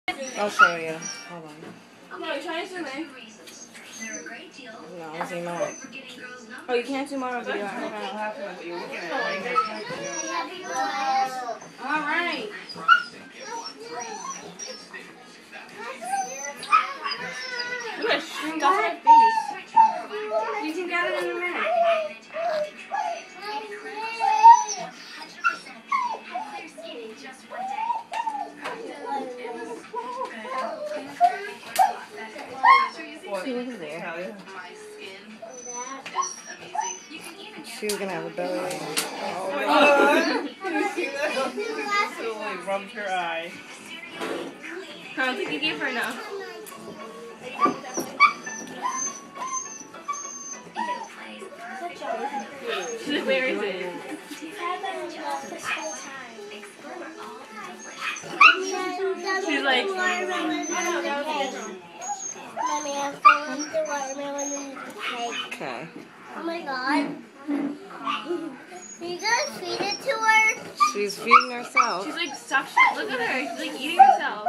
I'll show you. Hold on. No, try to zoom in. No, I'll zoom out. Oh, you can't zoom out on video. Alright. Look at shrimp off her face. You can get it in a minute. She was gonna have a belly. Oh my god! She like rubbed her eye. I don't think you gave her enough. She's like, where is it? She's like, Mommy, I'm filling the watermelon in the cake. Okay. Oh my god. You gonna feed it to her? She's feeding herself. she's like, stop. Look at her. She's like eating herself.